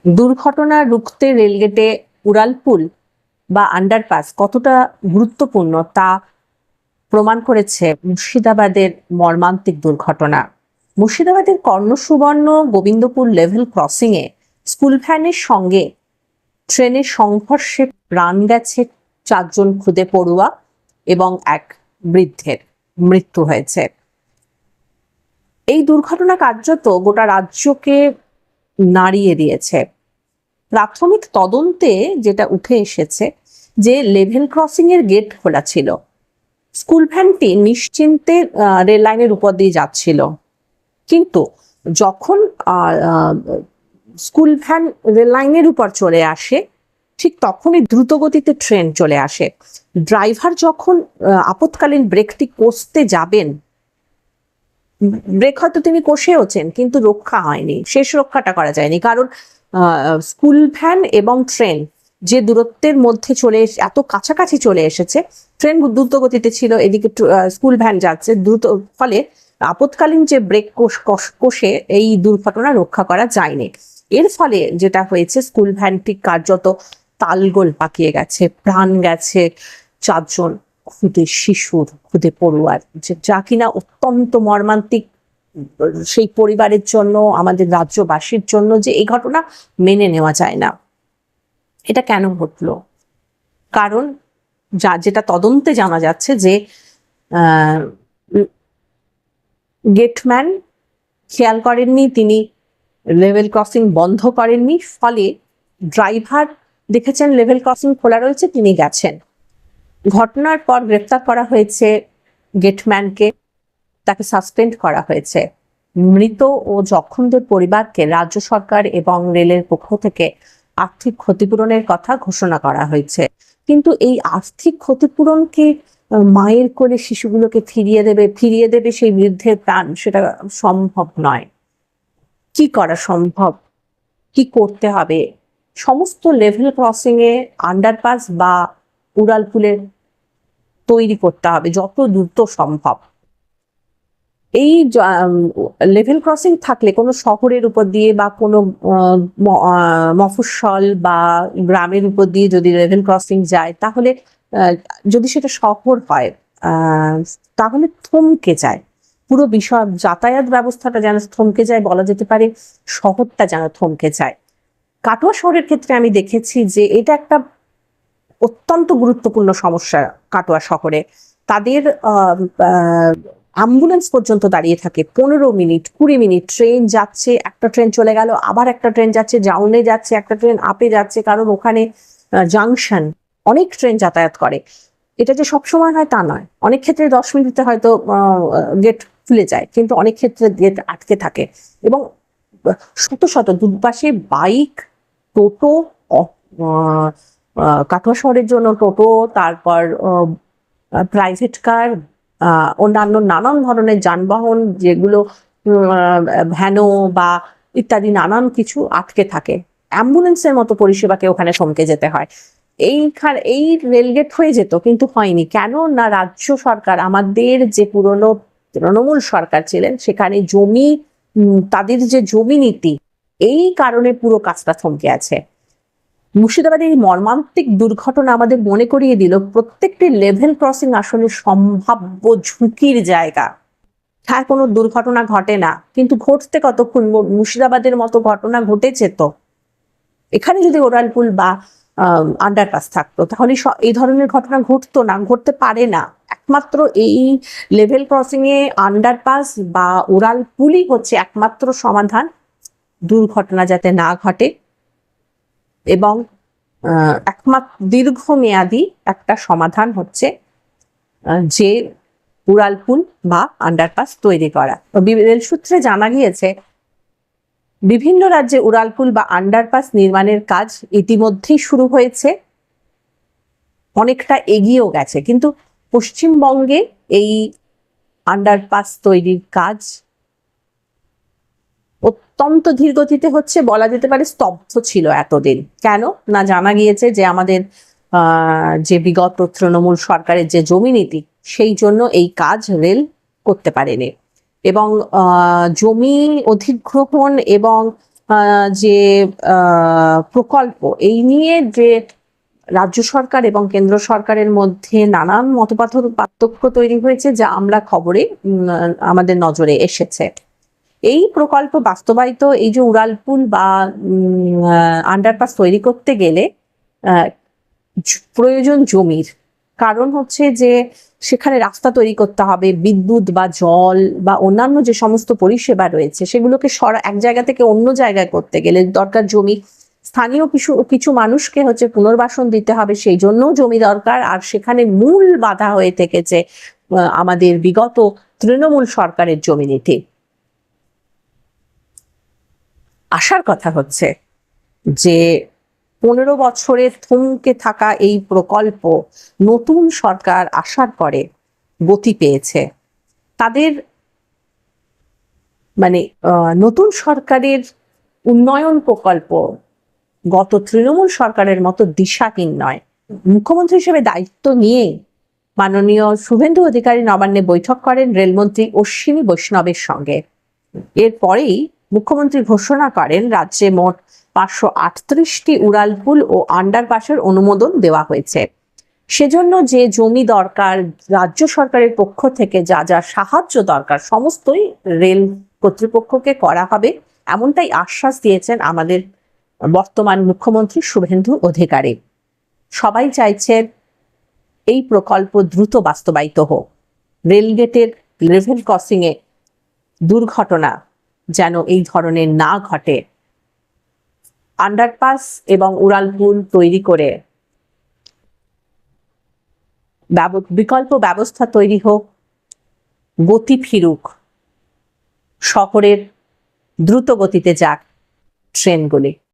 দুর্ঘটনা রুখতে রেলগেটে উড়ালপুল বা আন্ডারপাস কতটা গুরুত্বপূর্ণ তা প্রমাণ করেছে মুর্শিদাবাদের মর্মান্তিক দুর্ঘটনা। মুর্শিদাবাদের কর্ণসুবর্ণ গোবিন্দপুর লেভেল ক্রসিং এ স্কুল ভ্যানের সঙ্গে ট্রেনের সংঘর্ষে প্রাণ গেছে 4 জন খুদে পড়ুয়া এবং এক বৃদ্ধের মৃত্যু হয়েছে। এই দুর্ঘটনা কার্যত গোটা রাজ্যকে নাড়িয়ে দিয়েছে। প্রাথমিক তদন্তে যেটা উঠে এসেছে যে লেভেল ক্রসিং এর গেট খোলা ছিল, স্কুল ভ্যানটি নিশ্চিন্তে রেল লাইনের উপর দিয়ে যাচ্ছিল, কিন্তু যখন স্কুল ভ্যান রেল লাইনের উপর চলে আসে ঠিক তখনই দ্রুত গতিতে ট্রেন চলে আসে। ড্রাইভার যখন আপৎকালীন ব্রেকটি কষতে যাবেন, ব্রেক হয়তো তিনি কষেওছেন কিন্তু রক্ষা হয়নি, শেষ রক্ষাটা করা যায়নি, কারণ স্কুল ভ্যান এবং ট্রেন যে দূরত্বের মধ্যে এত কাছাকাছি চলে এসেছে। ট্রেন দ্রুত গতিতে ছিল, এদিকে স্কুল ভ্যান যাচ্ছে দ্রুত, ফলে আপৎকালীন যে ব্রেক কষে এই দুর্ঘটনা রক্ষা করা যায়নি। এর ফলে যেটা হয়েছে, স্কুল ভ্যানটি কার্যত তালগোল পাকিয়ে গেছে, প্রাণ গেছে 4 জন খুদে শিশুর, খুদে পড়ুয়ার, যা কিনা অত্যন্ত মর্মান্তিক সেই পরিবারের জন্য, আমাদের রাজ্যবাসীর জন্য, যে এই ঘটনা মেনে নেওয়া যায় না। এটা কেন ঘটলো? কারণ যেটা তদন্তে জানা যাচ্ছে যে গেটম্যান খেয়াল করেননি, তিনি লেভেল ক্রসিং বন্ধ করেননি, ফলে ড্রাইভার দেখেছেন লেভেল ক্রসিং খোলা রয়েছে, তিনি গেছেন। ঘটনার পর গ্রেফতার করা হয়েছে গেটম্যানকে, তাকে সাসপেন্ড করা হয়েছে। মৃত ও জখমদের পরিবারকে রাজ্য সরকার এবং রেলের পক্ষ থেকে আর্থিক ক্ষতিপূরণের কথা ঘোষণা করা হয়েছে। কিন্তু এই আর্থিক ক্ষতিপূরণকে মায়ের কোলে শিশুগুলোকে ফিরিয়ে দেবে সেই বৃদ্ধের প্রাণ, সেটা সম্ভব নয়। কি করা সম্ভব, কি করতে হবে? সমস্ত লেভেল ক্রসিং এ আন্ডারপাস বা উড়ালপুলের তৈরি করতে হবে যত দ্রুত সম্ভব। এই লেভেল ক্রসিং থাকলে কোনো শহরের উপর দিয়ে বা কোনো মফস্বল বা গ্রামের উপর দিয়ে যদি লেভেল ক্রসিং যায়, তাহলে যদি সেটা শহর হয় তাহলে থমকে যায় পুরো বিষয়, যাতায়াত ব্যবস্থাটা যেন থমকে যায়, বলা যেতে পারে শহরটা যেন থমকে যায়। কাটোয়া শহরের ক্ষেত্রে আমি দেখেছি যে এটা একটা অত্যন্ত গুরুত্বপূর্ণ সমস্যা। কাটোয়া শহরে তাদের অ্যাম্বুলেন্স পর্যন্ত দাঁড়িয়ে থাকে 15 মিনিট 20 মিনিট। ট্রেন যাচ্ছে, একটা ট্রেন চলে গেল, আবার একটা ট্রেন যাচ্ছে, ডাউনে যাচ্ছে, একটা ট্রেন আপে যাচ্ছে, কারণ ওখানে জাংশন, অনেক ট্রেন যাতায়াত করে। এটা যে সবসময় হয় তা নয়, অনেক ক্ষেত্রে 10 মিনিটে হয়তো গেট খুলে যায়, কিন্তু অনেক ক্ষেত্রে গেট আটকে থাকে। এবং শত শত দুপাশে বাইক, টোটো, কাটোয়া শহরের জন্য টোটো, তারপর প্রাইভেট কার, অন্যান্য নানান ধরনের যানবাহন, যেগুলো ভ্যানো বা ইত্যাদি নানান কিছু আটকে থাকে। অ্যাম্বুলেন্সের মতো পরিষেবাকে ওখানে থমকে যেতে হয়। এই রেলগেট হয়ে যেত, কিন্তু হয়নি। কেন না, রাজ্য সরকার, আমাদের যে পুরনো তৃণমূল সরকার ছিলেন, সেখানে জমি, তাদের যে জমি নীতি, এই কারণে পুরো কাজটা থমকে আছে। মুর্শিদাবাদের এই মর্মান্তিক দুর্ঘটনা আমাদের মনে করিয়ে দিল প্রত্যেকটি লেভেল ক্রসিং আসলে সম্ভাব্য ঝুঁকির জায়গা। হ্যাঁ, কোনো দুর্ঘটনা ঘটে না, কিন্তু ঘটতে কতক্ষণ? মুর্শিদাবাদের মতো ঘটনা ঘটেছে তো। এখানে যদি উড়ালপুল বা আন্ডারপাস থাকতো, তাহলে এই ধরনের ঘটনা ঘটতো না, ঘটতে পারে না। একমাত্র এই লেভেল ক্রসিং এ আন্ডারপাস বা উড়ালপুলই হচ্ছে একমাত্র সমাধান দুর্ঘটনা যাতে না ঘটে, এবং একমাত্র দীর্ঘমেয়াদী একটা সমাধান হচ্ছে যে উড়ালপুল বা আন্ডারপাস তৈরি করা। রেল সূত্রে জানা গিয়েছে বিভিন্ন রাজ্যে উড়ালপুল বা আন্ডারপাস নির্মাণের কাজ ইতিমধ্যেই শুরু হয়েছে, অনেকটা এগিয়েও গেছে, কিন্তু পশ্চিমবঙ্গে এই আন্ডারপাস তৈরির কাজ অত্যন্ত ধীর গতিতে হচ্ছে, বলা যেতে পারে স্তব্ধ ছিল এতদিন। কেন না, জানা গিয়েছে যে আমাদের যে বিগত তৃণমূল সরকারের যে জমি নীতি, সেই জন্য এই কাজ রেল করতে পারেনি। এবং জমি অধিগ্রহণ এবং যে প্রকল্প, এই নিয়ে যে রাজ্য সরকার এবং কেন্দ্র সরকারের মধ্যে নানান পার্থক্য তৈরি হয়েছে, যা আমরা খবরে আমাদের নজরে এসেছে। এই প্রকল্প বাস্তবায়িত, এই যে উড়ালপুল বা আন্ডারপাস তৈরি করতে গেলে প্রয়োজন জমির। কারণ হচ্ছে যে সেখানে রাস্তা তৈরি করতে হবে, বিদ্যুৎ বা জল বা অন্যান্য যে সমস্ত পরিষেবা রয়েছে সেগুলোকে এক জায়গা থেকে অন্য জায়গায় করতে গেলে দরকার জমি। স্থানীয় কিছু মানুষকে হচ্ছে পুনর্বাসন দিতে হবে, সেই জন্যও জমি দরকার। আর সেখানে মূল বাধা হয়ে থেকেছে আমাদের বিগত তৃণমূল সরকারের জমি নীতি। আসার কথা হচ্ছে যে 15 বছরে থমকে থাকা এই প্রকল্প নতুন সরকার আসার পরে গতি পেয়েছে। তাদের মানে নতুন সরকারের উন্নয়ন প্রকল্প গত তৃণমূল সরকারের মতো দিশাহীন নয়। মুখ্যমন্ত্রী হিসেবে দায়িত্ব নিয়ে মাননীয় শুভেন্দু অধিকারী নবান্নে বৈঠক করেন রেলমন্ত্রী অশ্বিনী বৈষ্ণবের সঙ্গে। এরপরেই মুখ্যমন্ত্রী ঘোষণা করেন রাজ্যে মোট 538টি উড়ালপুল ও আন্ডারপাসের অনুমোদন দেওয়া হয়েছে। সেজন্য যে জমি দরকার, রাজ্য সরকারের পক্ষ থেকে যা যা সাহায্য দরকার সমস্তই রেল কর্তৃপক্ষকে করা হবে, এমনটাই আশ্বাস দিয়েছেন আমাদের বর্তমান মুখ্যমন্ত্রী শুভেন্দু অধিকারী। সবাই চাইছেন এই প্রকল্প দ্রুত বাস্তবায়িত হোক। রেলগেটের লেভেল ক্রসিং এ দুর্ঘটনা যেন এই ধরনের না ঘটে। আন্ডারপাস এবং উড়ালপুল তৈরি করে বিকল্প ব্যবস্থা তৈরি হোক, গতি ফিরুক, শহরের দ্রুত গতিতে যাক ট্রেনগুলি।